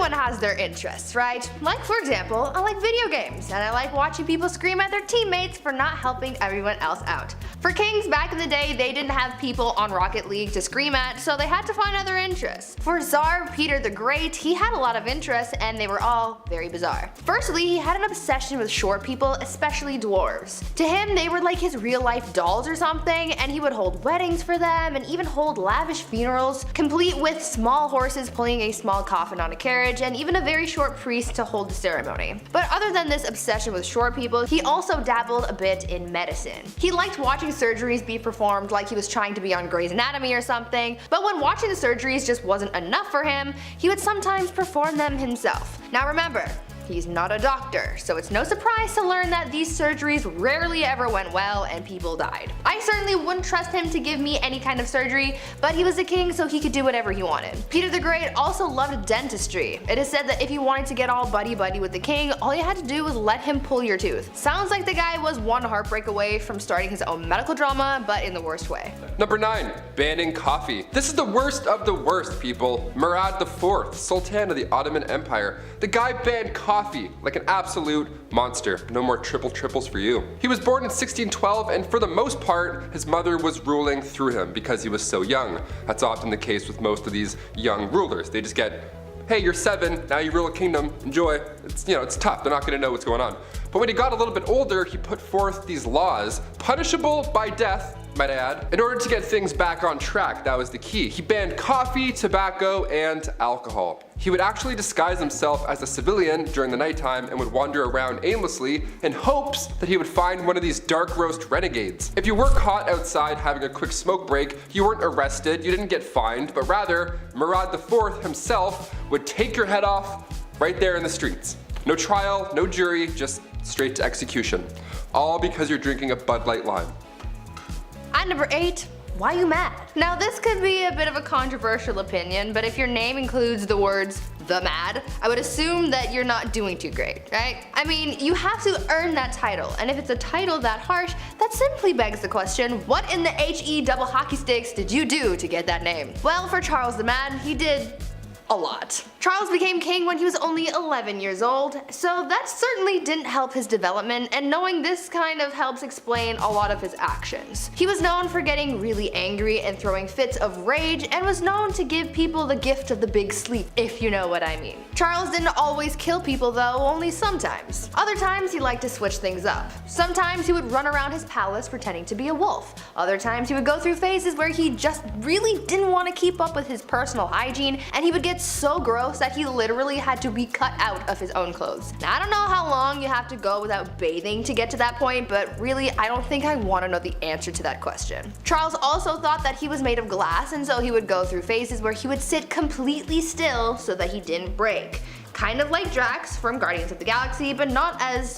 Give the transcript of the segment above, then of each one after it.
Everyone has their interests, right? Like, for example, I like video games, and I like watching people scream at their teammates for not helping everyone else out. For kings back in the day, they didn't have people on Rocket League to scream at, so they had to find other interests. For Tsar Peter the Great, he had a lot of interests, and they were all very bizarre. Firstly, he had an obsession with short people, especially dwarves. To him, they were like his real-life dolls or something, and he would hold weddings for them, and even hold lavish funerals, complete with small horses pulling a small coffin on a carriage, and even a very short priest to hold the ceremony. But other than this obsession with short people, he also dabbled a bit in medicine. He liked watching surgeries be performed like he was trying to be on Grey's Anatomy or something, but when watching the surgeries just wasn't enough for him, he would sometimes perform them himself. Now remember, he's not a doctor, so it's no surprise to learn that these surgeries rarely ever went well and people died. I certainly wouldn't trust him to give me any kind of surgery, but he was a king so he could do whatever he wanted. Peter the Great also loved dentistry. It is said that if you wanted to get all buddy-buddy with the king, all you had to do was let him pull your tooth. Sounds like the guy was one heartbreak away from starting his own medical drama, but in the worst way. Number 9. Banning coffee. This is the worst of the worst, people. Murad IV, Sultan of the Ottoman Empire. The guy banned coffee like an absolute monster. No more triples for you. He was born in 1612, and for the most part, his mother was ruling through him because he was so young. That's often the case with most of these young rulers. They just get, hey, you're 7, now you rule a kingdom, enjoy. It's tough, they're not gonna know what's going on. But when he got a little bit older, he put forth these laws, punishable by death, might I add, in order to get things back on track. That was the key. He banned coffee, tobacco, and alcohol. He would actually disguise himself as a civilian during the nighttime and would wander around aimlessly in hopes that he would find one of these dark roast renegades. If you were caught outside having a quick smoke break, you weren't arrested, you didn't get fined, but rather, Murad IV himself would take your head off right there in the streets. No trial, no jury, just straight to execution. All because you're drinking a Bud Light Lime. At number 8, why you mad? Now this could be a bit of a controversial opinion, but if your name includes the words the mad, I would assume that you're not doing too great, right? I mean, you have to earn that title, and if it's a title that harsh, that simply begs the question, what in the HE double hockey sticks did you do to get that name? Well, for Charles the Mad, he did a lot. Charles became king when he was only 11 years old, so that certainly didn't help his development, and knowing this kind of helps explain a lot of his actions. He was known for getting really angry and throwing fits of rage, and was known to give people the gift of the big sleep, if you know what I mean. Charles didn't always kill people though, only sometimes. Other times he liked to switch things up. Sometimes he would run around his palace pretending to be a wolf. Other times he would go through phases where he just really didn't want to keep up with his personal hygiene, and he would get so gross that he literally had to be cut out of his own clothes. Now I don't know how long you have to go without bathing to get to that point, but really I don't think I want to know the answer to that question. Charles also thought that he was made of glass, and so he would go through phases where he would sit completely still so that he didn't break. Kind of like Drax from Guardians of the Galaxy, but not as,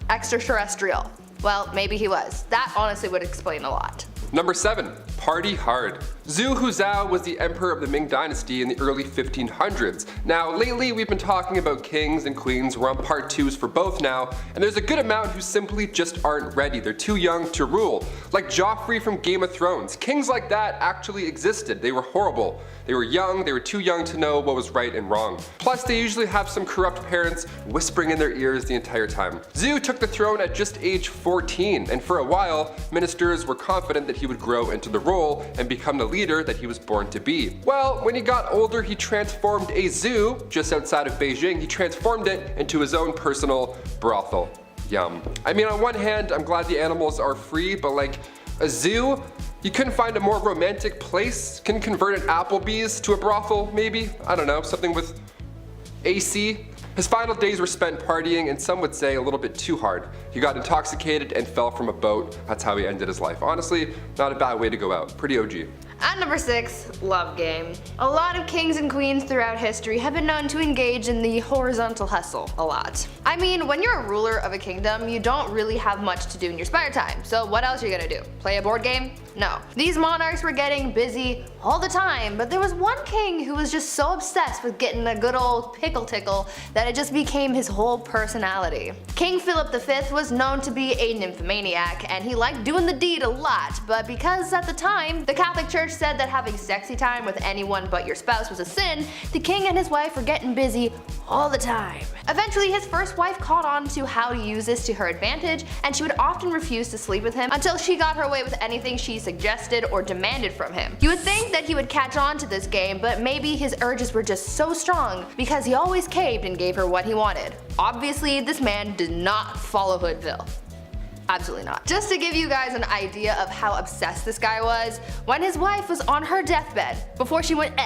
extraterrestrial. Well, maybe he was. That honestly would explain a lot. Number 7. Party hard. Zhu Huzhou was the emperor of the Ming Dynasty in the early 1500s. Now lately we've been talking about kings and queens, we're on part 2s for both now, and there's a good amount who simply just aren't ready, they're too young to rule. Like Joffrey from Game of Thrones. Kings like that actually existed, they were horrible. They were young, they were too young to know what was right and wrong. Plus they usually have some corrupt parents whispering in their ears the entire time. Zhu took the throne at just age 14, and for a while, ministers were confident that he would grow into the role and become the leader that he was born to be. Well, when he got older, he transformed a zoo just outside of Beijing. He transformed it into his own personal brothel. Yum. I mean, on one hand, I'm glad the animals are free, but like a zoo? You couldn't find a more romantic place? Can convert an Applebee's to a brothel, maybe? I don't know, something with AC? His final days were spent partying, and some would say a little bit too hard. He got intoxicated and fell from a boat. That's how he ended his life. Honestly, not a bad way to go out. Pretty OG. At number 6, love game. A lot of kings and queens throughout history have been known to engage in the horizontal hustle a lot. I mean, when you're a ruler of a kingdom, you don't really have much to do in your spare time, so what else are you gonna do? Play a board game? No. These monarchs were getting busy all the time, but there was one king who was just so obsessed with getting a good old pickle tickle that it just became his whole personality. King Philip V was known to be a nymphomaniac, and he liked doing the deed a lot, but because at the time, the Catholic Church church said that having sexy time with anyone but your spouse was a sin, the king and his wife were getting busy all the time. Eventually, his first wife caught on to how to use this to her advantage, and she would often refuse to sleep with him until she got her way with anything she suggested or demanded from him. You would think that he would catch on to this game, but maybe his urges were just so strong because he always caved and gave her what he wanted. Obviously, this man did not follow Hoodville. Absolutely not. Just to give you guys an idea of how obsessed this guy was, when his wife was on her deathbed, before she went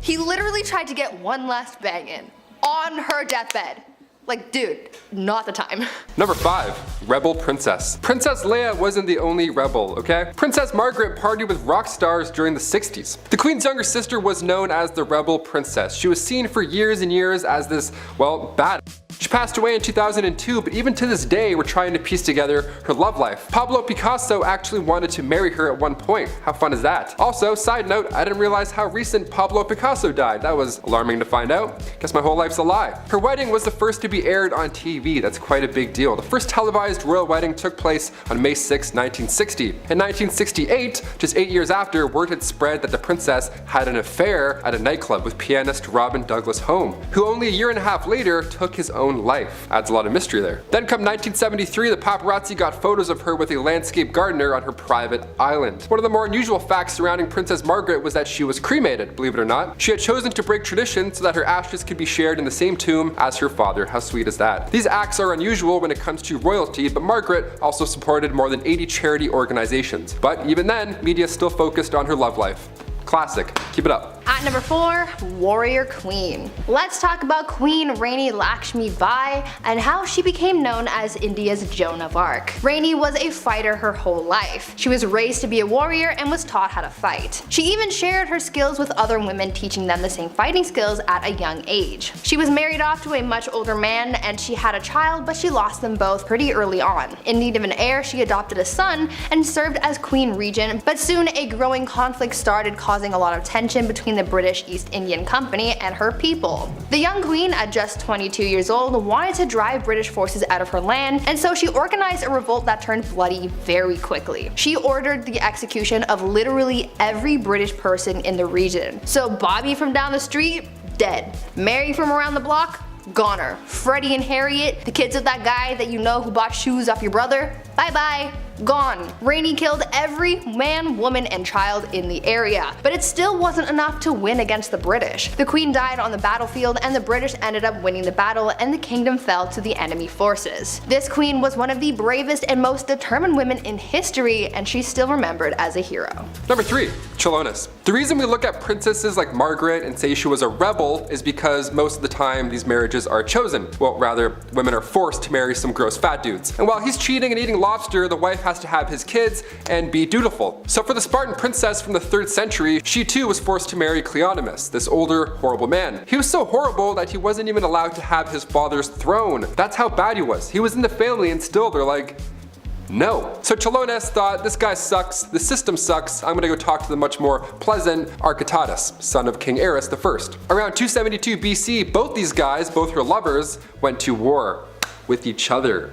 he literally tried to get one last bang in. On her deathbed. Like, dude, not the time. Number 5. Rebel Princess. Princess Leia wasn't the only rebel, okay? Princess Margaret partied with rock stars during the 60s. The Queen's younger sister was known as the Rebel Princess. She was seen for years and years as this, well, bad. She passed away in 2002, but even to this day we're trying to piece together her love life. Pablo Picasso actually wanted to marry her at one point. How fun is that? Also, side note, I didn't realize how recent Pablo Picasso died. That was alarming to find out. Guess my whole life's a lie. Her wedding was the first to be aired on TV. That's quite a big deal. The first televised royal wedding took place on May 6, 1960. In 1968, just 8 years after, word had spread that the princess had an affair at a nightclub with pianist Robin Douglas Home, who only a year and a half later took his own life. Adds a lot of mystery there. Then come 1973, the paparazzi got photos of her with a landscape gardener on her private island. One of the more unusual facts surrounding Princess Margaret was that she was cremated, believe it or not. She had chosen to break tradition so that her ashes could be shared in the same tomb as her father. How sweet is that? These acts are unusual when it comes to royalty, but Margaret also supported more than 80 charity organizations. But even then, media still focused on her love life. Classic. Keep it up. At number 4, Warrior Queen. Let's talk about Queen Rani Lakshmi Bai and how she became known as India's Joan of Arc. Rani was a fighter her whole life. She was raised to be a warrior and was taught how to fight. She even shared her skills with other women, teaching them the same fighting skills at a young age. She was married off to a much older man and she had a child, but she lost them both pretty early on. In need of an heir, she adopted a son and served as Queen Regent, but soon a growing conflict started, causing a lot of tension between the British East Indian Company and her people. The young queen, at just 22 years old, wanted to drive British forces out of her land, and so she organized a revolt that turned bloody very quickly. She ordered the execution of literally every British person in the region. So Bobby from down the street, dead. Mary from around the block, goner. Freddie and Harriet, the kids of that guy that you know who bought shoes off your brother, bye bye. Gone. Rani killed every man, woman, and child in the area, but it still wasn't enough to win against the British. The queen died on the battlefield and the British ended up winning the battle and the kingdom fell to the enemy forces. This queen was one of the bravest and most determined women in history, and she's still remembered as a hero. Number 3. Chilonis. The reason we look at princesses like Margaret and say she was a rebel is because most of the time these marriages are chosen. Well, rather, women are forced to marry some gross fat dudes. And while he's cheating and eating lobster, the wife has to have his kids and be dutiful. So for the Spartan princess from the 3rd century, she too was forced to marry Cleonymus, this older, horrible man. He was so horrible that he wasn't even allowed to have his father's throne. That's how bad he was. He was in the family and still they're like, no. So Chilonis thought, this guy sucks, the system sucks, I'm gonna go talk to the much more pleasant Architatus, son of King Ares I. Around 272 BC, both these guys, both her lovers, went to war with each other.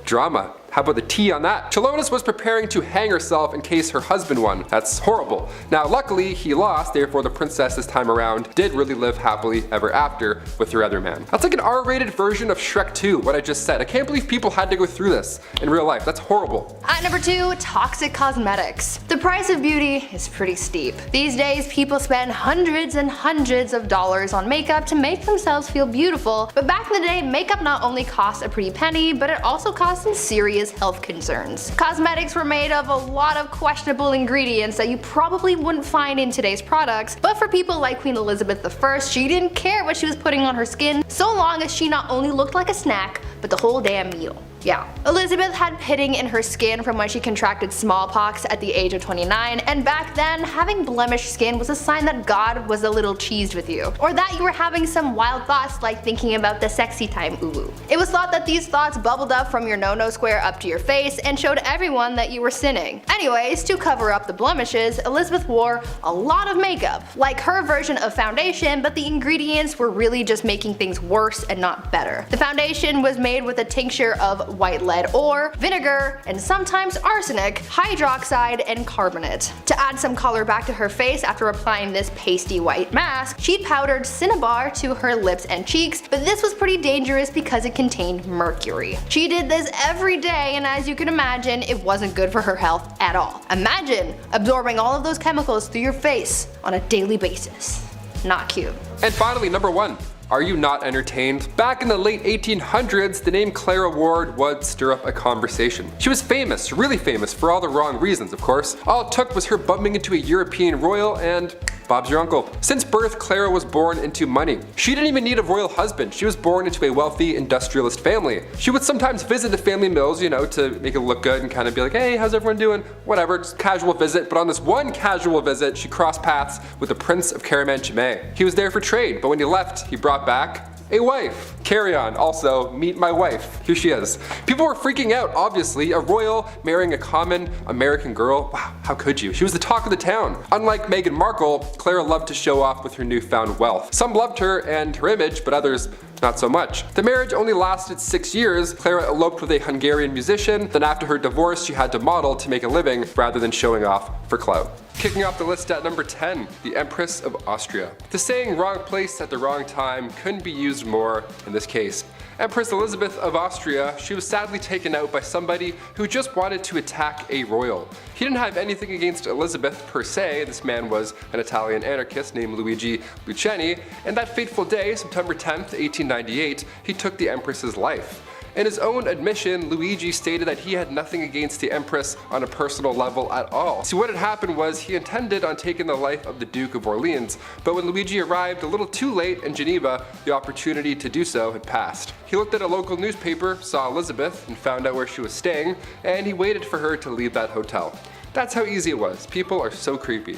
Drama. How about the tea on that? Chilonis was preparing to hang herself in case her husband won. That's horrible. Now luckily he lost, therefore the princess this time around did really live happily ever after with her other man. That's like an R-rated version of Shrek 2, what I just said. I can't believe people had to go through this in real life. That's horrible. At number 2, toxic cosmetics. The price of beauty is pretty steep. These days people spend hundreds and hundreds of dollars on makeup to make themselves feel beautiful, but back in the day makeup not only cost a pretty penny, but it also cost some serious health concerns. Cosmetics were made of a lot of questionable ingredients that you probably wouldn't find in today's products, but for people like Queen Elizabeth I, she didn't care what she was putting on her skin, so long as she not only looked like a snack, but the whole damn meal. Yeah. Elizabeth had pitting in her skin from when she contracted smallpox at the age of 29, and back then, having blemished skin was a sign that God was a little cheesed with you, or that you were having some wild thoughts like thinking about the sexy time uwu. It was thought that these thoughts bubbled up from your no-no square up to your face and showed everyone that you were sinning. Anyways, to cover up the blemishes, Elizabeth wore a lot of makeup, like her version of foundation, but the ingredients were really just making things worse and not better. The foundation was made with a tincture of white lead ore, vinegar, and sometimes arsenic, hydroxide, and carbonate. To add some color back to her face after applying this pasty white mask, she'd powdered cinnabar to her lips and cheeks, but this was pretty dangerous because it contained mercury. She did this every day, and as you can imagine, it wasn't good for her health at all. Imagine absorbing all of those chemicals through your face on a daily basis. Not cute. And finally, number 1. Are you not entertained? Back in the late 1800s, the name Clara Ward would stir up a conversation. She was famous, really famous, for all the wrong reasons, of course. All it took was her bumping into a European royal and Bob's your uncle. Since birth, Clara was born into money. She didn't even need a royal husband. She was born into a wealthy industrialist family. She would sometimes visit the family mills, you know, to make it look good and kind of be like, hey, how's everyone doing? Whatever, just casual visit. But on this one casual visit, she crossed paths with the Prince of Caraman-Chimay. He was there for trade, but when he left, he brought back a wife. Carry on. Also, meet my wife. Here she is. People were freaking out, obviously. A royal marrying a common American girl. Wow, how could you? She was the talk of the town. Unlike Meghan Markle, Clara loved to show off with her newfound wealth. Some loved her and her image, but others not so much. The marriage only lasted 6 years. Clara eloped with a Hungarian musician. Then after her divorce, she had to model to make a living rather than showing off for clout. Kicking off the list at number 10, the Empress of Austria. The saying wrong place at the wrong time couldn't be used more in this case. Empress Elizabeth of Austria, she was sadly taken out by somebody who just wanted to attack a royal. He didn't have anything against Elizabeth per se. This man was an Italian anarchist named Luigi Lucchini, and that fateful day, September 10th, 1898, he took the Empress's life. In his own admission, Luigi stated that he had nothing against the Empress on a personal level at all. See, what had happened was he intended on taking the life of the Duke of Orleans, but when Luigi arrived a little too late in Geneva, the opportunity to do so had passed. He looked at a local newspaper, saw Elizabeth, and found out where she was staying, and he waited for her to leave that hotel. That's how easy it was. People are so creepy.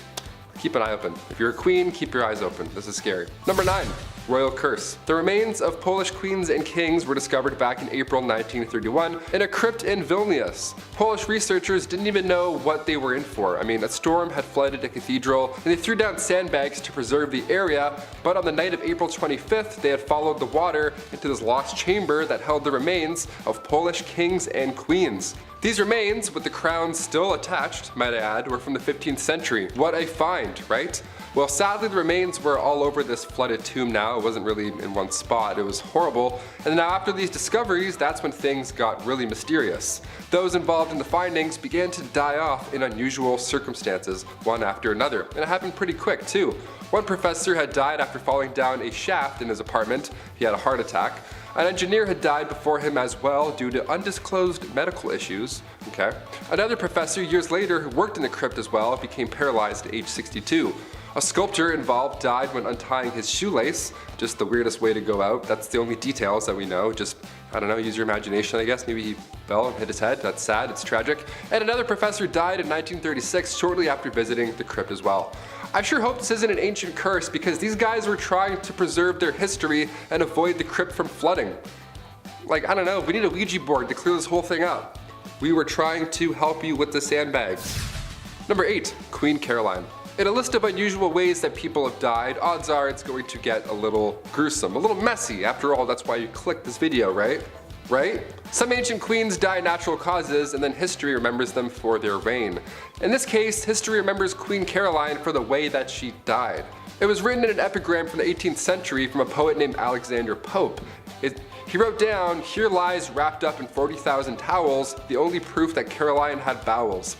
Keep an eye open. If you're a queen, keep your eyes open. This is scary. Number 9. Royal curse. The remains of Polish queens and kings were discovered back in April 1931 in a crypt in Vilnius. Polish researchers didn't even know what they were in for. I mean, a storm had flooded a cathedral, and they threw down sandbags to preserve the area, but on the night of April 25th, they had followed the water into this lost chamber that held the remains of Polish kings and queens. These remains, with the crowns still attached, might I add, were from the 15th century. What a find, right? Well, sadly, the remains were all over this flooded tomb now. It wasn't really in one spot. It was horrible. And now after these discoveries, that's when things got really mysterious. Those involved in the findings began to die off in unusual circumstances, one after another. And it happened pretty quick, too. One professor had died after falling down a shaft in his apartment. He had a heart attack. An engineer had died before him as well due to undisclosed medical issues. Okay. Another professor years later who worked in the crypt as well became paralyzed at age 62. A sculptor involved died when untying his shoelace. Just the weirdest way to go out. That's the only details that we know. Just, I don't know, use your imagination, I guess. Maybe he fell and hit his head. That's sad, it's tragic. And another professor died in 1936 shortly after visiting the crypt as well. I sure hope this isn't an ancient curse because these guys were trying to preserve their history and avoid the crypt from flooding. Like, I don't know, we need a Ouija board to clear this whole thing up. We were trying to help you with the sandbags. Number 8, Queen Caroline. In a list of unusual ways that people have died, odds are it's going to get a little gruesome, a little messy. After all, that's why you clicked this video, right? Right? Some ancient queens die natural causes and then history remembers them for their reign. In this case, history remembers Queen Caroline for the way that she died. It was written in an epigram from the 18th century from a poet named Alexander Pope. He wrote down, "Here lies wrapped up in 40,000 towels, the only proof that Caroline had bowels."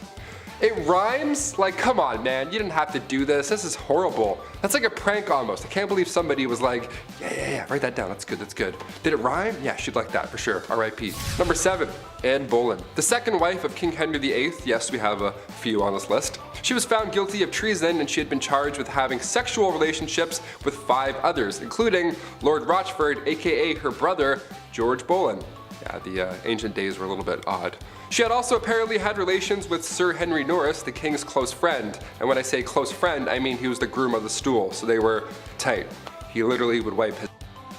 It rhymes? Like, come on, man, you didn't have to do this. This is horrible. That's like a prank almost. I can't believe somebody was like, yeah, write that down. That's good, that's good. Did it rhyme? Yeah, she'd like that for sure. R.I.P. Number 7, Anne Boleyn. The second wife of King Henry VIII. Yes, we have a few on this list. She was found guilty of treason and she had been charged with having sexual relationships with 5 others, including Lord Rochford, aka her brother, George Boleyn. Yeah, the ancient days were a little bit odd. She had also apparently had relations with Sir Henry Norris, the king's close friend. And when I say close friend, I mean he was the groom of the stool, so they were tight. He literally would wipe his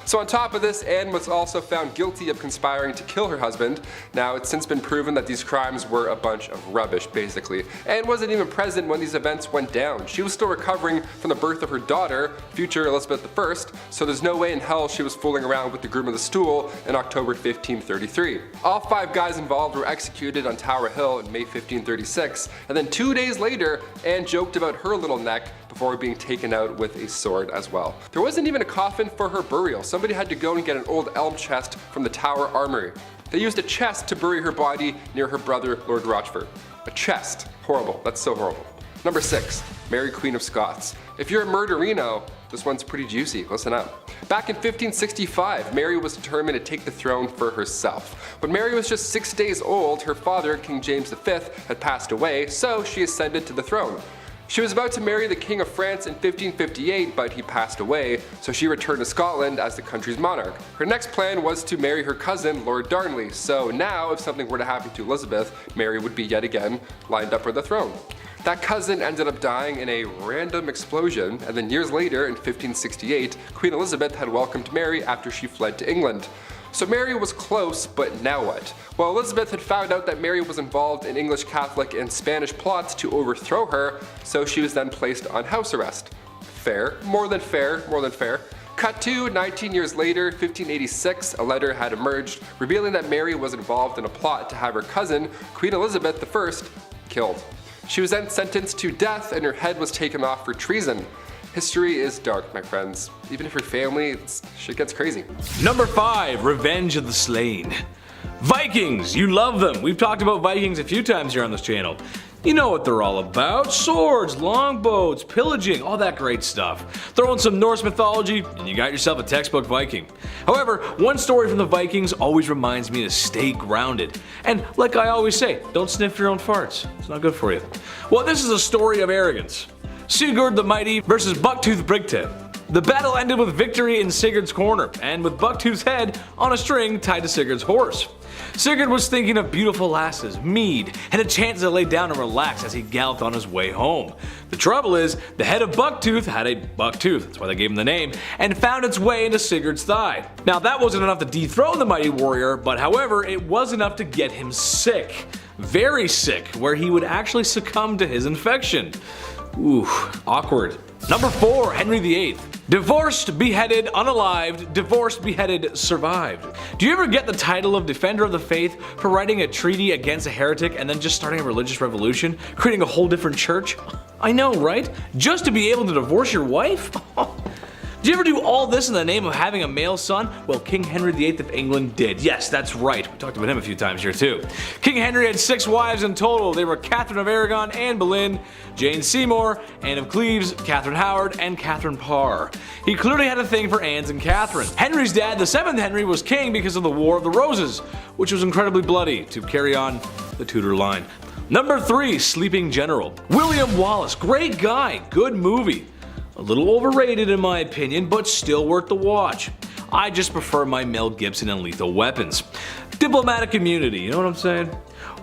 So on top of this, Anne was also found guilty of conspiring to kill her husband. Now, it's since been proven that these crimes were a bunch of rubbish, basically. Anne wasn't even present when these events went down. She was still recovering from the birth of her daughter, future Elizabeth I, so there's no way in hell she was fooling around with the groom of the stool in October 1533. All 5 guys involved were executed on Tower Hill in May 1536, and then 2 days later, Anne joked about her little neck before being taken out with a sword as well. There wasn't even a coffin for her burial. Somebody had to go and get an old elm chest from the Tower Armory. They used a chest to bury her body near her brother, Lord Rochford. A chest. Horrible. That's so horrible. Number 6, Mary Queen of Scots. If you're a murderino, this one's pretty juicy. Listen up. Back in 1565, Mary was determined to take the throne for herself. When Mary was just 6 days old, her father, King James V, had passed away, so she ascended to the throne. She was about to marry the King of France in 1558, but he passed away, so she returned to Scotland as the country's monarch. Her next plan was to marry her cousin, Lord Darnley, so now if something were to happen to Elizabeth, Mary would be yet again lined up for the throne. That cousin ended up dying in a random explosion, and then years later, in 1568, Queen Elizabeth had welcomed Mary after she fled to England. So Mary was close, but now what? Well, Elizabeth had found out that Mary was involved in English Catholic and Spanish plots to overthrow her, so she was then placed on house arrest. Fair, more than fair, more than fair. Cut to 19 years later, 1586, a letter had emerged revealing that Mary was involved in a plot to have her cousin, Queen Elizabeth I, killed. She was then sentenced to death and her head was taken off for treason. History is dark, my friends. Even if you're family, shit gets crazy. Number 5, Revenge of the Slain. Vikings, you love them. We've talked about Vikings a few times here on this channel. You know what they're all about. Swords, longbows, pillaging, all that great stuff. Throw in some Norse mythology and you got yourself a textbook Viking. However, one story from the Vikings always reminds me to stay grounded. And like I always say, don't sniff your own farts. It's not good for you. Well, this is a story of arrogance. Sigurd the Mighty versus Bucktooth Brigtooth. The battle ended with victory in Sigurd's corner, and with Bucktooth's head on a string tied to Sigurd's horse. Sigurd was thinking of beautiful lasses, mead, and a chance to lay down and relax as he galloped on his way home. The trouble is, the head of Bucktooth had a buck tooth, that's why they gave him the name, and found its way into Sigurd's thigh. Now that wasn't enough to dethrone the mighty warrior, but however, it was enough to get him sick. Very sick, where he would actually succumb to his infection. Ooh, awkward. Number 4, Henry VIII. Divorced, beheaded, unalived, divorced, beheaded, survived. Do you ever get the title of Defender of the Faith for writing a treaty against a heretic and then just starting a religious revolution, creating a whole different church? I know, right? Just to be able to divorce your wife? Do you ever do all this in the name of having a male son? Well, King Henry VIII of England did. Yes, that's right. We talked about him a few times here too. King Henry had 6 wives in total. They were Catherine of Aragon, Anne Boleyn, Jane Seymour, Anne of Cleves, Catherine Howard, and Catherine Parr. He clearly had a thing for Anne's and Catherine. Henry's dad, the 7th Henry, was king because of the War of the Roses, which was incredibly bloody to carry on the Tudor line. Number 3, Sleeping General. William Wallace, great guy, good movie. A little overrated in my opinion, but still worth the watch. I just prefer my Mel Gibson and Lethal Weapons. Diplomatic immunity, you know what I'm saying?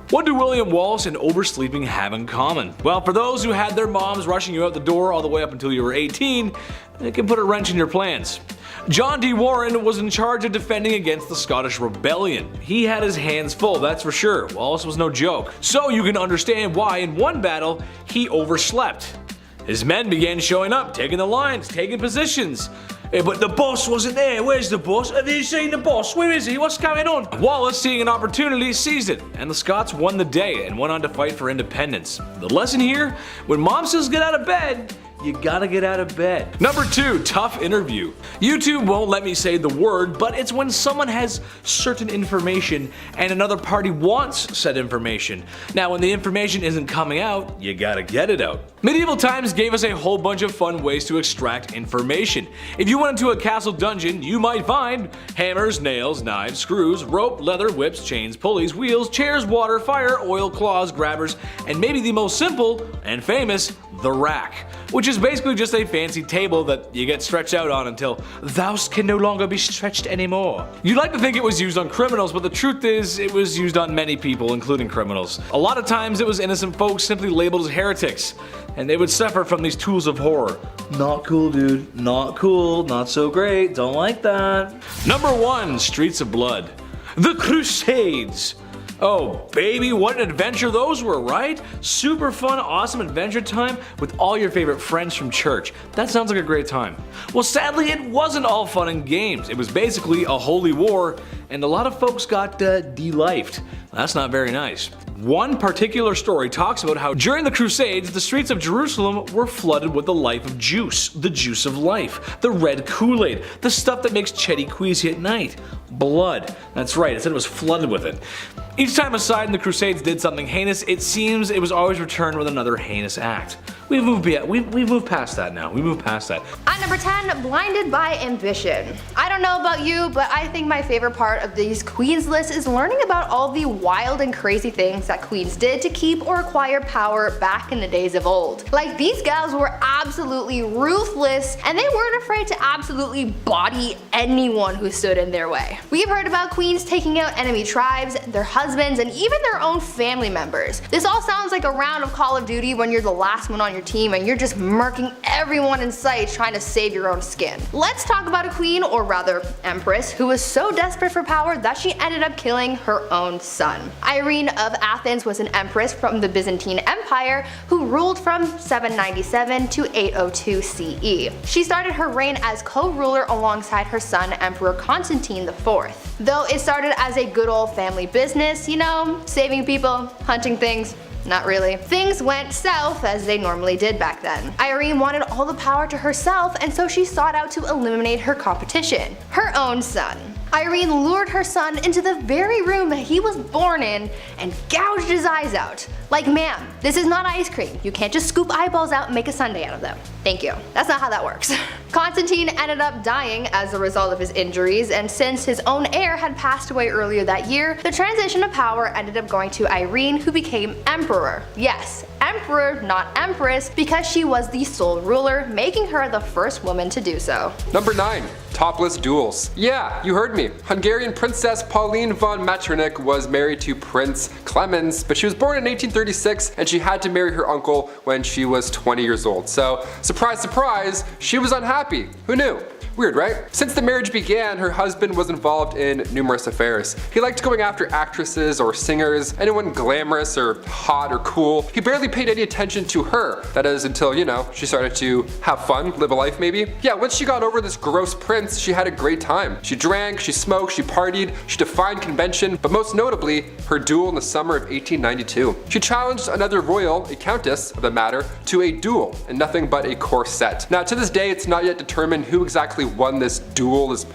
What do William Wallace and oversleeping have in common? Well, for those who had their moms rushing you out the door all the way up until you were 18, it can put a wrench in your plans. John D. Warren was in charge of defending against the Scottish Rebellion. He had his hands full, that's for sure. Wallace was no joke. So you can understand why in one battle he overslept. His men began showing up, taking the lines, taking positions. But the boss wasn't there. Where's the boss? Have you seen the boss? Where is he? What's going on? Wallace, seeing an opportunity, seized it, and the Scots won the day and went on to fight for independence. The lesson here, when mom says get out of bed, you gotta get out of bed. Number 2, tough interview. YouTube won't let me say the word, but it's when someone has certain information and another party wants said information. Now when the information isn't coming out, you gotta get it out. Medieval times gave us a whole bunch of fun ways to extract information. If you went into a castle dungeon, you might find hammers, nails, knives, screws, rope, leather, whips, chains, pulleys, wheels, chairs, water, fire, oil, claws, grabbers, and maybe the most simple and famous, the rack, which is basically just a fancy table that you get stretched out on until thou can no longer be stretched anymore. You'd like to think it was used on criminals, but the truth is it was used on many people, including criminals. A lot of times it was innocent folks simply labeled as heretics, and they would suffer from these tools of horror. Not cool, dude. Not cool. Not so great. Don't like that. Number 1, Streets of Blood. The Crusades. Oh baby, what an adventure those were, right? Super fun, awesome adventure time with all your favorite friends from church. That sounds like a great time. Well, sadly, it wasn't all fun and games. It was basically a holy war, and a lot of folks got de-lifed. That's not very nice. One particular story talks about how during the Crusades, the streets of Jerusalem were flooded with the life of juice, the juice of life, the red Kool-Aid, the stuff that makes Chetty queasy at night. Blood. That's right, it said it was flooded with it. Each time a side in the Crusades did something heinous, it seems it was always returned with another heinous act. We've moved past that now. We moved past that. At number 10, blinded by ambition. I don't know about you, but I think my favorite part of these queens lists is learning about all the wild and crazy things that queens did to keep or acquire power back in the days of old. Like, these gals were absolutely ruthless, and they weren't afraid to absolutely body anyone who stood in their way. We've heard about queens taking out enemy tribes, their husbands, and even their own family members. This all sounds like a round of Call of Duty when you're the last one on your team and you're just murking everyone in sight trying to save your own skin. Let's talk about a queen, or rather empress, who was so desperate for power that she ended up killing her own son. Irene of Athens was an empress from the Byzantine Empire who ruled from 797 to 802 CE. She started her reign as co-ruler alongside her son Emperor Constantine IV. Though it started as a good old family business, you know, saving people, hunting things. Not really. Things went south as they normally did back then. Irene wanted all the power to herself, and so she sought out to eliminate her competition, her own son. Irene lured her son into the very room that he was born in and gouged his eyes out. Like, ma'am, this is not ice cream. You can't just scoop eyeballs out and make a sundae out of them. Thank you. That's not how that works. Constantine ended up dying as a result of his injuries, and since his own heir had passed away earlier that year, the transition of power ended up going to Irene, who became emperor. Yes, emperor, not empress, because she was the sole ruler, making her the first woman to do so. Number 9. Topless duels. Yeah, you heard me. Hungarian Princess Pauline von Metternich was married to Prince Clemens, but she was born in 1836 and she had to marry her uncle when she was 20 years old. So, surprise, surprise, she was unhappy. Who knew? Weird, right? Since the marriage began, her husband was involved in numerous affairs. He liked going after actresses or singers, anyone glamorous or hot or cool. He barely paid any attention to her. That is until, you know, she started to have fun, live a life maybe. Yeah, once she got over this gross prince, she had a great time. She drank, she smoked, she partied, she defied convention, but most notably, her duel in the summer of 1892. She challenged another royal, a countess of the matter, to a duel in nothing but a corset. Now to this day, it's not yet determined who exactly won this duel, this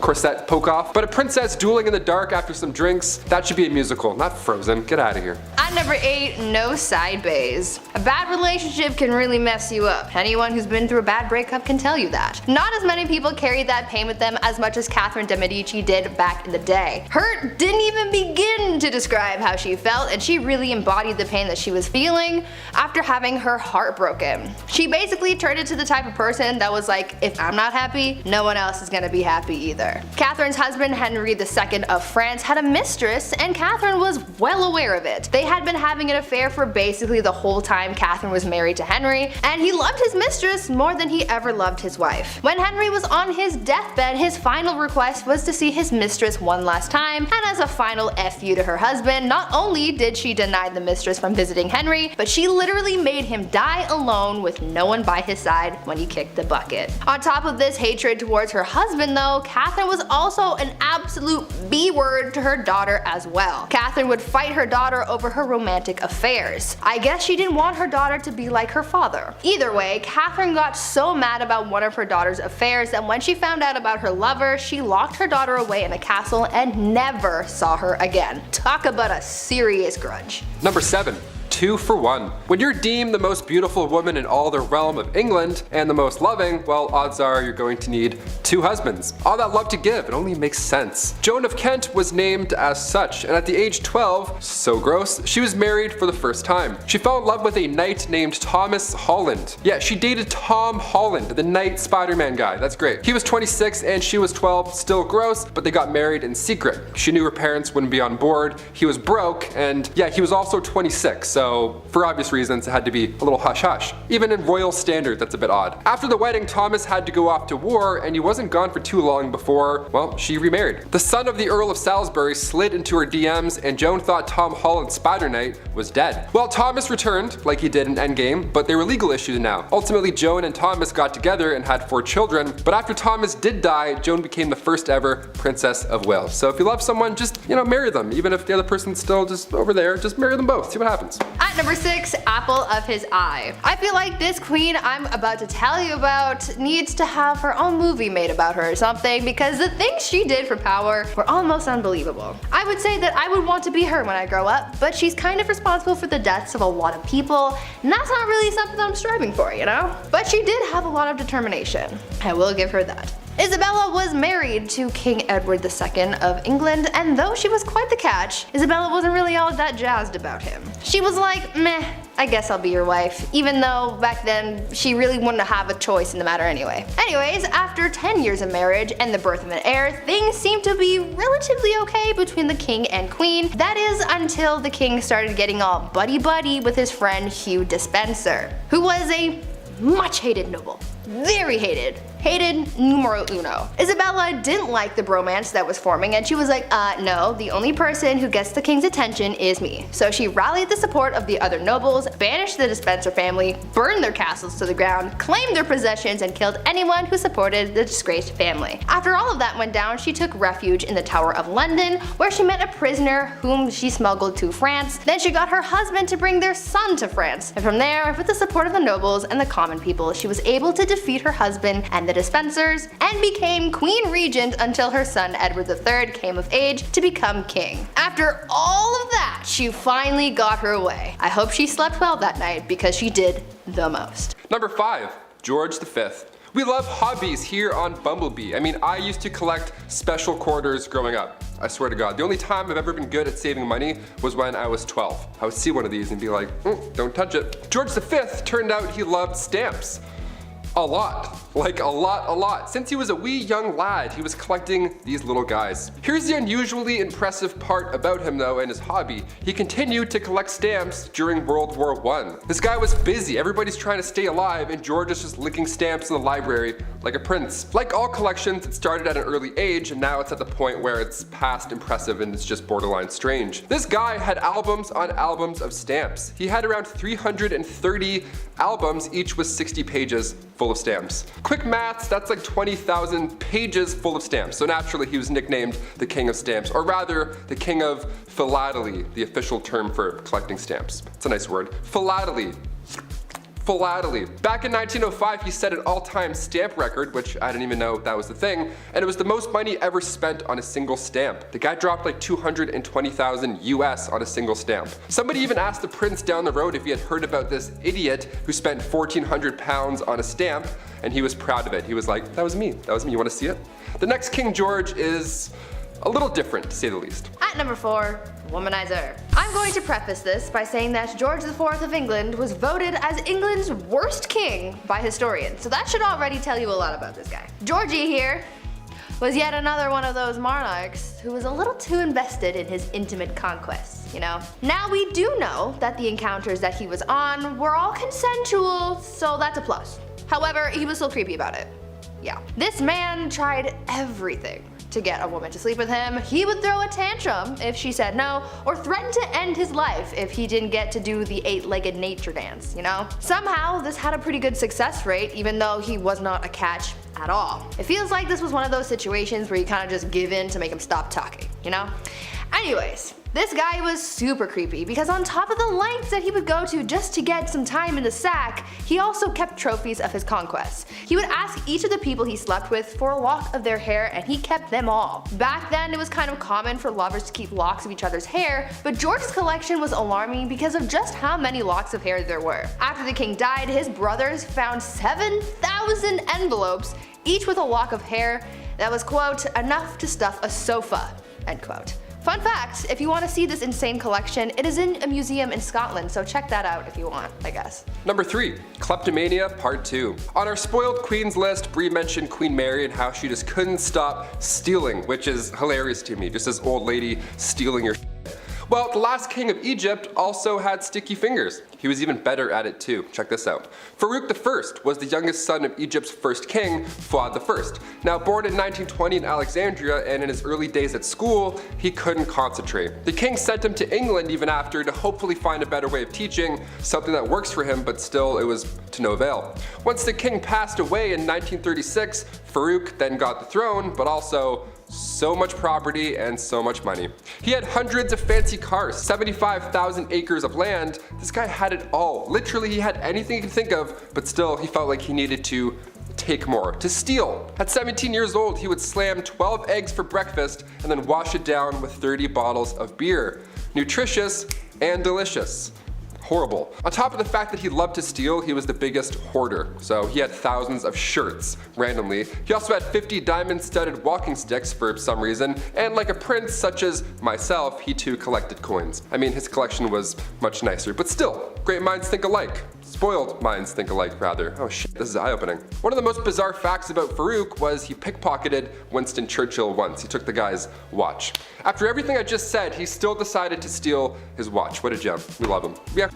corset poke off, but a princess dueling in the dark after some drinks, that should be a musical, not Frozen. Get out of here. At number 8, no side bays. A bad relationship can really mess you up. Anyone who's been through a bad breakup can tell you that. Not as many people carried that pain with them as much as Catherine de Medici did back in the day. Her didn't even begin to describe how she felt, and she really embodied the pain that she was feeling after having her heart broken. She basically turned into the type of person that was like, if I'm not happy, no one else is gonna be happy either. Catherine's husband, Henry II of France, had a mistress, and Catherine was well aware of it. They had been having an affair for basically the whole time Catherine was married to Henry, and he loved his mistress more than he ever loved his wife. When Henry was on his deathbed, his final request was to see his mistress one last time, and as a final F you to her husband, not only did she deny the mistress from visiting Henry, but she literally made him die alone with no one by his side when he kicked the bucket. On top of this hatred towards her husband though, Catherine was also an absolute B-word to her daughter as well. Catherine would fight her daughter over her romantic affairs. I guess she didn't want her daughter to be like her father. Either way, Catherine got so mad about one of her daughter's affairs that when she found out about her lover, she locked her daughter away in a castle and never saw her again. Talk about a serious grudge. Number 7. 2 for 1. When you're deemed the most beautiful woman in all the realm of England and the most loving, well, odds are you're going to need 2 husbands. All that love to give, it only makes sense. Joan of Kent was named as such, and at the age 12, so gross, she was married for the first time. She fell in love with a knight named Thomas Holland. Yeah, she dated Tom Holland, the knight Spider-Man guy. That's great. He was 26 and she was 12, still gross, but they got married in secret. She knew her parents wouldn't be on board. He was broke, and yeah, he was also 26, so for obvious reasons it had to be a little hush-hush. Even in royal standard, that's a bit odd. After the wedding, Thomas had to go off to war, and he wasn't gone for too long before, well, she remarried. The son of the Earl of Salisbury slid into her DMs, and Joan thought Tom Holland's Spider Knight was dead. Well, Thomas returned, like he did in Endgame, but there were legal issues now. Ultimately, Joan and Thomas got together and had 4 children, but after Thomas did die, Joan became the first ever Princess of Wales. So if you love someone, just, marry them. Even if the other person's still just over there, just marry them both, see what happens. At number 6, apple of his eye. I feel like this queen I'm about to tell you about needs to have her own movie made about her or something, because the things she did for power were almost unbelievable. I would say that I would want to be her when I grow up, but she's kind of responsible for the deaths of a lot of people, and that's not really something I'm striving for, But she did have a lot of determination. I will give her that. Isabella was married to King Edward II of England, and though she was quite the catch, Isabella wasn't really all that jazzed about him. She was like, meh, I guess I'll be your wife, even though back then she really wouldn't have a choice in the matter anyway. Anyways, after 10 years of marriage and the birth of an heir, things seemed to be relatively okay between the king and queen. That is until the king started getting all buddy-buddy with his friend Hugh Despenser, who was a much hated noble. Very hated. Hated numero uno. Isabella didn't like the bromance that was forming, and she was like, no, the only person who gets the king's attention is me. So she rallied the support of the other nobles, banished the Despenser family, burned their castles to the ground, claimed their possessions, and killed anyone who supported the disgraced family. After all of that went down, she took refuge in the Tower of London, where she met a prisoner whom she smuggled to France. Then she got her husband to bring their son to France. And from there, with the support of the nobles and the common people, she was able to defeat her husband and the Despensers, and became Queen Regent until her son Edward III came of age to become king. After all of that, she finally got her way. I hope she slept well that night, because she did the most. Number 5, George V. We love hobbies here on Bumblebee. I used to collect special quarters growing up. I swear to God. The only time I've ever been good at saving money was when I was 12. I would see one of these and be like, don't touch it. George V turned out he loved stamps. A lot. Like a lot. Since he was a wee young lad, he was collecting these little guys. Here's the unusually impressive part about him though and his hobby. He continued to collect stamps during World War I. This guy was busy, everybody's trying to stay alive, and George is just licking stamps in the library like a prince. Like all collections, it started at an early age, and now it's at the point where it's past impressive and it's just borderline strange. This guy had albums on albums of stamps. He had around 330 albums, each with 60 pages full of stamps. Quick maths, that's like 20,000 pages full of stamps. So naturally he was nicknamed the King of Stamps, or rather the King of Philately, the official term for collecting stamps. It's a nice word. Philately. Back in 1905, he set an all-time stamp record, which I didn't even know that was the thing, and it was the most money ever spent on a single stamp. The guy dropped like 220,000 US on a single stamp. Somebody even asked the prince down the road if he had heard about this idiot who spent 1,400 pounds on a stamp, and he was proud of it. He was like, that was me, you wanna see it? The next King George is a little different, to say the least. At number 4, womanizer. I'm going to preface this by saying that George IV of England was voted as England's worst king by historians, so that should already tell you a lot about this guy. Georgie here was yet another one of those monarchs who was a little too invested in his intimate conquests, Now we do know that the encounters that he was on were all consensual, so that's a plus. However, he was still creepy about it. Yeah. This man tried everything to get a woman to sleep with him. He would throw a tantrum if she said no, or threaten to end his life if he didn't get to do the 8-legged nature dance, Somehow, this had a pretty good success rate, even though he was not a catch at all. It feels like this was one of those situations where you kind of just give in to make him stop talking, Anyways, This guy was super creepy because on top of the lengths that he would go to just to get some time in the sack, he also kept trophies of his conquests. He would ask each of the people he slept with for a lock of their hair, and he kept them all. Back then it was kind of common for lovers to keep locks of each other's hair, but George's collection was alarming because of just how many locks of hair there were. After the king died, his brothers found 7,000 envelopes, each with a lock of hair that was, quote, enough to stuff a sofa, end quote. Fun fact, if you want to see this insane collection, it is in a museum in Scotland, so check that out if you want, I guess. Number 3. Kleptomania Part 2. On our spoiled queens list, Brie mentioned Queen Mary and how she just couldn't stop stealing, which is hilarious to me, just this old lady stealing your shit. Well, the last king of Egypt also had sticky fingers. He was even better at it too. Check this out. Farouk I was the youngest son of Egypt's first king, Fuad I. Now born in 1920 in Alexandria, and in his early days at school, he couldn't concentrate. The king sent him to England even after to hopefully find a better way of teaching, something that works for him, but still it was to no avail. Once the king passed away in 1936, Farouk then got the throne, but also so much property and so much money. He had hundreds of fancy cars, 75,000 acres of land. This guy had it all. Literally, he had anything he could think of, but still he felt like he needed to take more, to steal. At 17 years old, he would slam 12 eggs for breakfast and then wash it down with 30 bottles of beer. Nutritious and delicious. Horrible. On top of the fact that he loved to steal, he was the biggest hoarder. So he had thousands of shirts, randomly. He also had 50 diamond-studded walking sticks for some reason, and like a prince such as myself, he too collected coins. I mean, his collection was much nicer, but still, great minds think alike. Spoiled minds think alike, rather. Oh shit, this is eye-opening. One of the most bizarre facts about Farouk was he pickpocketed Winston Churchill once. He took the guy's watch. After everything I just said, he still decided to steal his watch. What a gem. We love him. Yeah.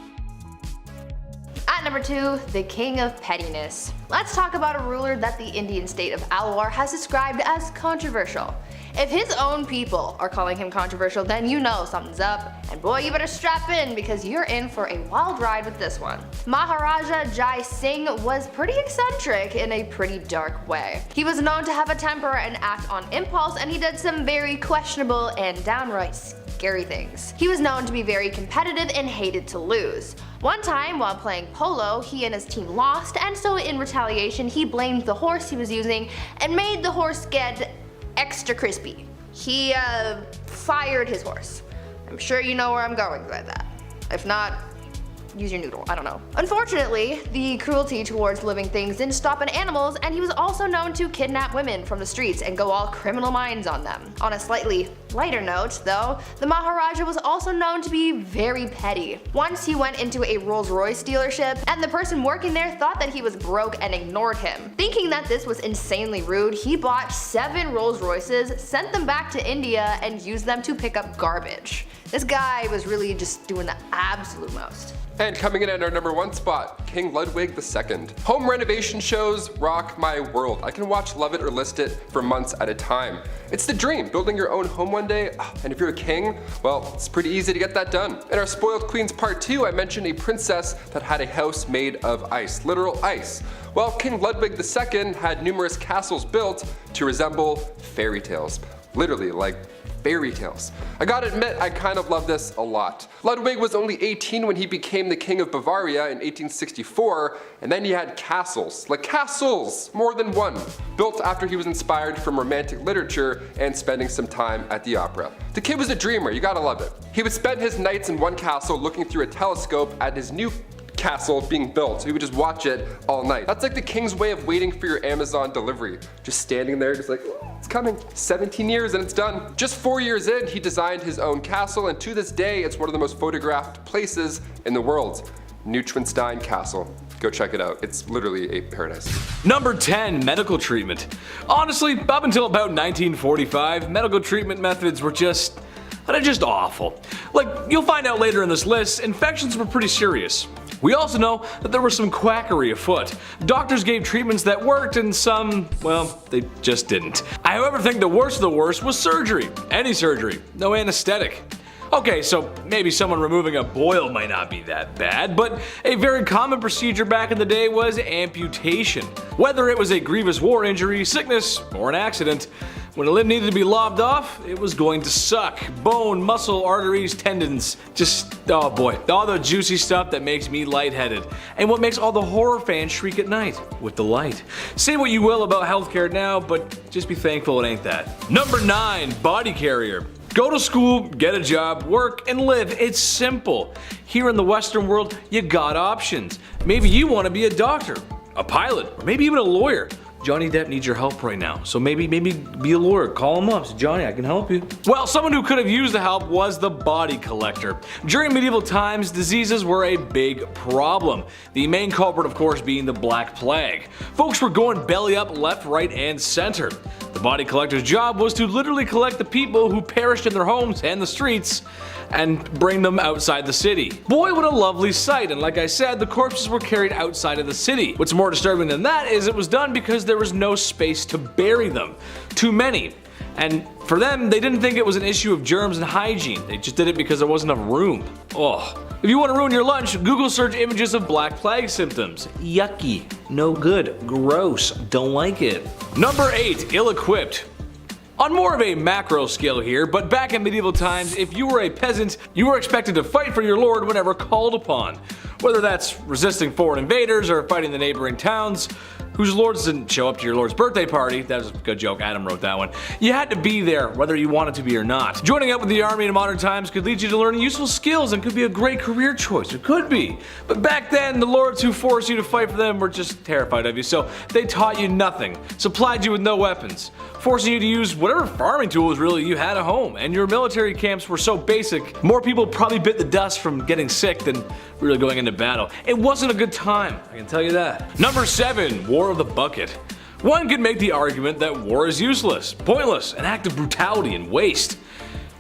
At number 2, the king of pettiness. Let's talk about a ruler that the Indian state of Alwar has described as controversial. If his own people are calling him controversial, then you know something's up, and boy, you better strap in because you're in for a wild ride with this one. Maharaja Jai Singh was pretty eccentric in a pretty dark way. He was known to have a temper and act on impulse, and he did some very questionable and downright scary things. He was known to be very competitive and hated to lose. One time while playing polo, he and his team lost, and so in retaliation he blamed the horse he was using and made the horse get extra crispy. He fired his horse. I'm sure you know where I'm going with that. If not, use your noodle, I don't know. Unfortunately, the cruelty towards living things didn't stop at animals, and he was also known to kidnap women from the streets and go all criminal minds on them. On a slightly lighter note, though, the Maharaja was also known to be very petty. Once he went into a Rolls-Royce dealership, and the person working there thought that he was broke and ignored him. Thinking that this was insanely rude, he bought 7 Rolls-Royces, sent them back to India, and used them to pick up garbage. This guy was really just doing the absolute most. And coming in at our number 1 spot, King Ludwig II. Home renovation shows rock my world. I can watch, love it, or list it for months at a time. It's the dream, building your own home one day, and if you're a king, well, it's pretty easy to get that done. In our Spoiled Queens Part 2, I mentioned a princess that had a house made of ice, literal ice. Well, King Ludwig II had numerous castles built to resemble fairy tales. Literally, like fairy tales. I gotta admit, I kind of love this a lot. Ludwig was only 18 when he became the king of Bavaria in 1864, and then he had castles, like castles, more than one, built after he was inspired from romantic literature and spending some time at the opera. The kid was a dreamer, you gotta love it. He would spend his nights in one castle looking through a telescope at his new castle being built, so he would just watch it all night. That's like the king's way of waiting for your Amazon delivery. Just standing there, just like, oh, it's coming. 17 years and it's done. Just 4 years in, he designed his own castle, and to this day, it's one of the most photographed places in the world. Neuschwanstein Castle. Go check it out. It's literally a paradise. Number 10, medical treatment. Honestly, up until about 1945, medical treatment methods were just awful. Like, you'll find out later in this list, infections were pretty serious. We also know that there was some quackery afoot. Doctors gave treatments that worked and some, well, they just didn't. I however think the worst of the worst was surgery. Any surgery. No anesthetic. Okay, so maybe someone removing a boil might not be that bad, but a very common procedure back in the day was amputation. Whether it was a grievous war injury, sickness, or an accident, When a limb needed to be lopped off, it was going to suck. Bone, muscle, arteries, tendons. Just, oh boy, all the juicy stuff that makes me lightheaded. And what makes all the horror fans shriek at night? With the light. Say what you will about healthcare now, but just be thankful it ain't that. Number 9, body carrier. Go to school, get a job, work, and live. It's simple. Here in the Western world, you got options. Maybe you want to be a doctor, a pilot, or maybe even a lawyer. Johnny Depp needs your help right now, so maybe be a lawyer. Call him up. Say, Johnny, I can help you. Well, someone who could have used the help was the body collector. During medieval times, diseases were a big problem. The main culprit, of course, being the Black Plague. Folks were going belly up left, right, and center. The body collector's job was to literally collect the people who perished in their homes and the streets and bring them outside the city. Boy, what a lovely sight, and like I said, the corpses were carried outside of the city. What's more disturbing than that is it was done because there was no space to bury them. Too many. And for them, they didn't think it was an issue of germs and hygiene. They just did it because there wasn't enough room. Ugh. If you want to ruin your lunch, Google search images of Black Plague symptoms. Yucky. No good. Gross. Don't like it. Number 8, ill-equipped. On more of a macro scale here, but back in medieval times, if you were a peasant, you were expected to fight for your lord whenever called upon. Whether that's resisting foreign invaders or fighting the neighboring towns, whose lords didn't show up to your lord's birthday party. That was a good joke, Adam wrote that one. You had to be there, whether you wanted to be or not. Joining up with the army in modern times could lead you to learning useful skills and could be a great career choice. It could be. But back then, the lords who forced you to fight for them were just terrified of you, so they taught you nothing, supplied you with no weapons, forcing you to use whatever farming tools really you had at home. And your military camps were so basic, more people probably bit the dust from getting sick than really going into battle. It wasn't a good time, I can tell you that. Number 7, War of the Bucket. One could make the argument that war is useless, pointless, an act of brutality and waste.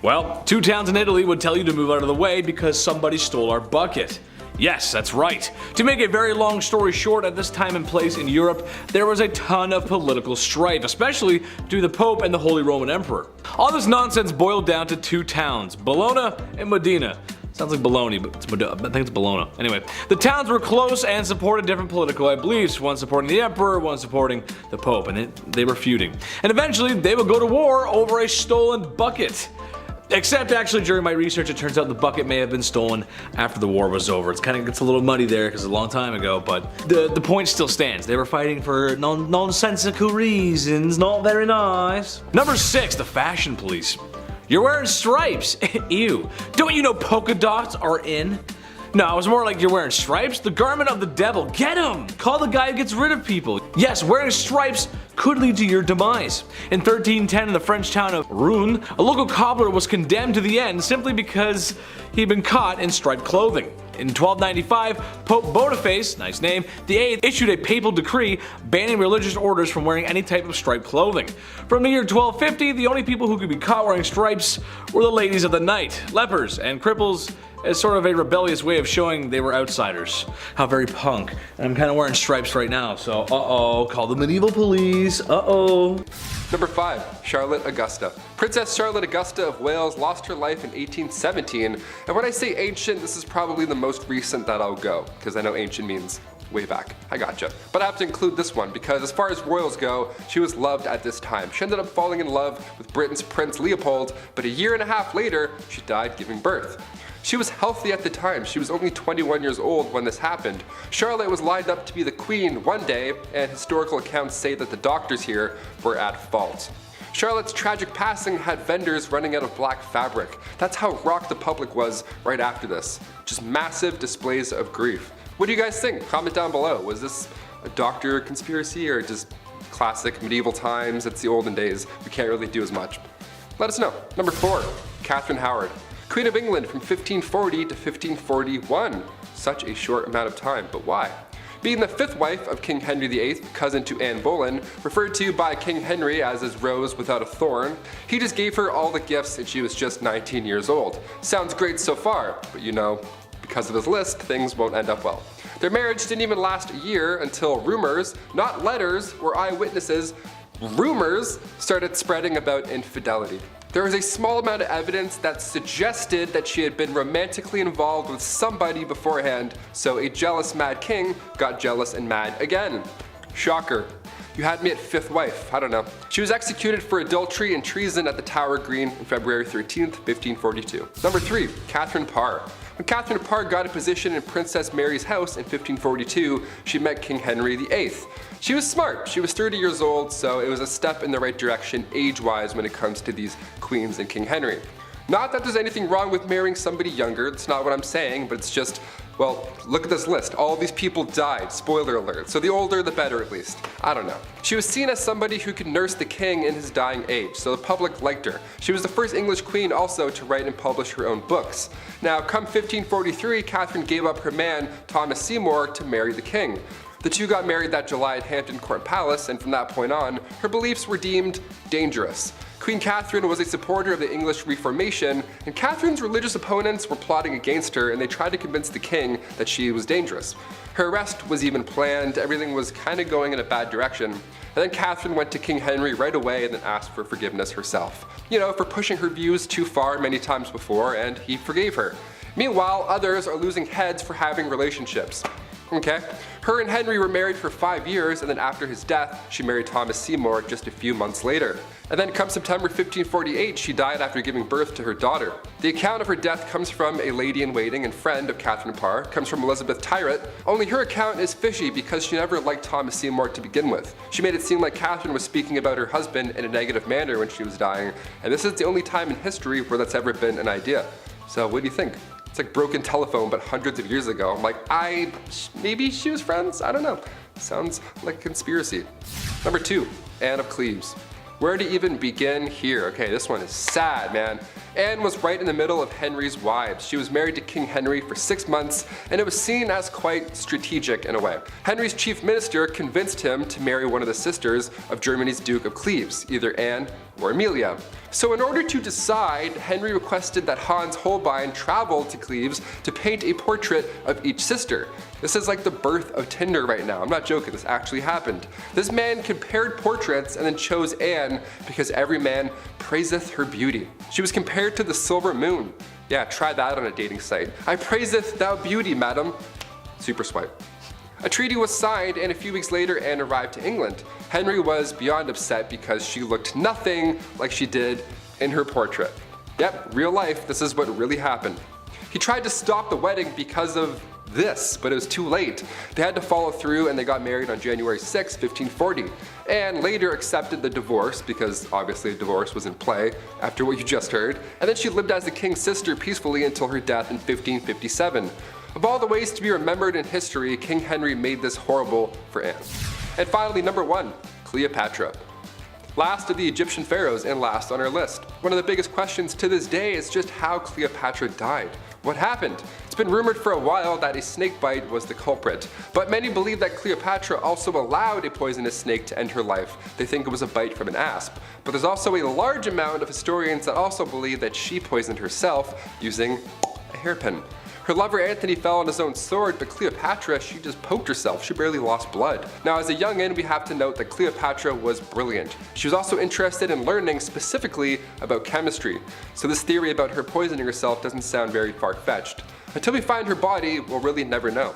Well, 2 towns in Italy would tell you to move out of the way because somebody stole our bucket. Yes, that's right. To make a very long story short, at this time and place in Europe, there was a ton of political strife, especially due to the Pope and the Holy Roman Emperor. All this nonsense boiled down to 2 towns, Bologna and Modena. Sounds like baloney, but I think it's Bologna. Anyway, the towns were close and supported different political beliefs, one supporting the emperor, one supporting the pope, and they were feuding. And eventually, they would go to war over a stolen bucket. Except actually during my research, it turns out the bucket may have been stolen after the war was over. It kind of gets a little muddy there because it's a long time ago, but the point still stands. They were fighting for nonsensical reasons, not very nice. Number 6, the fashion police. You're wearing stripes. Ew. Don't you know polka dots are in? No, it was more like you're wearing stripes. The garment of the devil. Get him! Call the guy who gets rid of people. Yes, wearing stripes could lead to your demise. In 1310 in the French town of Rouen, a local cobbler was condemned to the end simply because he'd been caught in striped clothing. In 1295, Pope Boniface, nice name, the 8th issued a papal decree banning religious orders from wearing any type of striped clothing. From the year 1250, the only people who could be caught wearing stripes were the ladies of the night, lepers, and cripples, as sort of a rebellious way of showing they were outsiders. How very punk. And I'm kind of wearing stripes right now, so uh-oh, call the medieval police, uh-oh. Number 5, Charlotte Augusta. Princess Charlotte Augusta of Wales lost her life in 1817, and when I say ancient, this is probably the most recent that I'll go, because I know ancient means way back. I gotcha. But I have to include this one, because as far as royals go, she was loved at this time. She ended up falling in love with Britain's Prince Leopold, but a year and a half later, she died giving birth. She was healthy at the time. She was only 21 years old when this happened. Charlotte was lined up to be the queen one day, and historical accounts say that the doctors here were at fault. Charlotte's tragic passing had vendors running out of black fabric. That's how rocked the public was right after this. Just massive displays of grief. What do you guys think? Comment down below. Was this a doctor conspiracy or just classic medieval times? It's the olden days. We can't really do as much. Let us know. Number 4, Catherine Howard. Queen of England from 1540 to 1541. Such a short amount of time, but why? Being the 5th wife of King Henry VIII, cousin to Anne Boleyn, referred to by King Henry as his rose without a thorn, he just gave her all the gifts and she was just 19 years old. Sounds great so far, but you know, because of his list, things won't end up well. Their marriage didn't even last a year until rumors, not letters or eyewitnesses, rumors started spreading about infidelity. There was a small amount of evidence that suggested that she had been romantically involved with somebody beforehand, so a jealous mad king got jealous and mad again. Shocker. You had me at fifth wife, I don't know. She was executed for adultery and treason at the Tower Green on February 13th, 1542. Number 3, Catherine Parr. When Catherine Parr got a position in Princess Mary's house in 1542, she met King Henry VIII. She was smart, she was 30 years old, so it was a step in the right direction age-wise when it comes to these queens and King Henry. Not that there's anything wrong with marrying somebody younger, that's not what I'm saying, but it's just, well, look at this list. All these people died, spoiler alert, so the older the better at least. I don't know. She was seen as somebody who could nurse the king in his dying age, so the public liked her. She was the first English queen also to write and publish her own books. Now, come 1543, Catherine gave up her man, Thomas Seymour, to marry the king. The two got married that July at Hampton Court Palace, and from that point on, her beliefs were deemed dangerous. Queen Catherine was a supporter of the English Reformation, and Catherine's religious opponents were plotting against her, and they tried to convince the king that she was dangerous. Her arrest was even planned, everything was kind of going in a bad direction. And then Catherine went to King Henry right away and then asked for forgiveness herself. You know, for pushing her views too far many times before, and he forgave her. Meanwhile, others are losing heads for having relationships. Okay? Her and Henry were married for 5 years, and then after his death, she married Thomas Seymour just a few months later. And then come September 1548, she died after giving birth to her daughter. The account of her death comes from a lady-in-waiting and friend of Catherine Parr, comes from Elizabeth Tyrants, only her account is fishy because she never liked Thomas Seymour to begin with. She made it seem like Catherine was speaking about her husband in a negative manner when she was dying, and this is the only time in history where that's ever been an idea. So what do you think? It's like broken telephone, but hundreds of years ago. I'm like, maybe she was friends? I don't know. Sounds like a conspiracy. Number 2, Anne of Cleves. Where to even begin here? Okay, this one is sad, man. Anne was right in the middle of Henry's wives. She was married to King Henry for 6 months, and it was seen as quite strategic in a way. Henry's chief minister convinced him to marry one of the sisters of Germany's Duke of Cleves, either Anne or Amelia. So in order to decide, Henry requested that Hans Holbein travel to Cleves to paint a portrait of each sister. This is like the birth of Tinder right now. I'm not joking, this actually happened. This man compared portraits and then chose Anne because every man praiseth her beauty. She was compared to the silver moon. Yeah, try that on a dating site. I praiseth thou beauty, madam. Super swipe. A treaty was signed, and a few weeks later Anne arrived to England. Henry was beyond upset because she looked nothing like she did in her portrait. Yep, real life, this is what really happened. He tried to stop the wedding because of this, but it was too late. They had to follow through, and they got married on January 6, 1540. Anne later accepted the divorce because obviously a divorce was in play after what you just heard, and then she lived as the king's sister peacefully until her death in 1557. Of all the ways to be remembered in history, King Henry made this horrible for Anne. And finally, number 1, Cleopatra. Last of the Egyptian pharaohs and last on our list. One of the biggest questions to this day is just how Cleopatra died. What happened? It's been rumored for a while that a snake bite was the culprit, but many believe that Cleopatra also allowed a poisonous snake to end her life. They think it was a bite from an asp. But there's also a large amount of historians that also believe that she poisoned herself using a hairpin. Her lover Antony fell on his own sword, but Cleopatra, she just poked herself. She barely lost blood. Now, as a youngin', we have to note that Cleopatra was brilliant. She was also interested in learning specifically about chemistry. So this theory about her poisoning herself doesn't sound very far-fetched. Until we find her body, we'll really never know.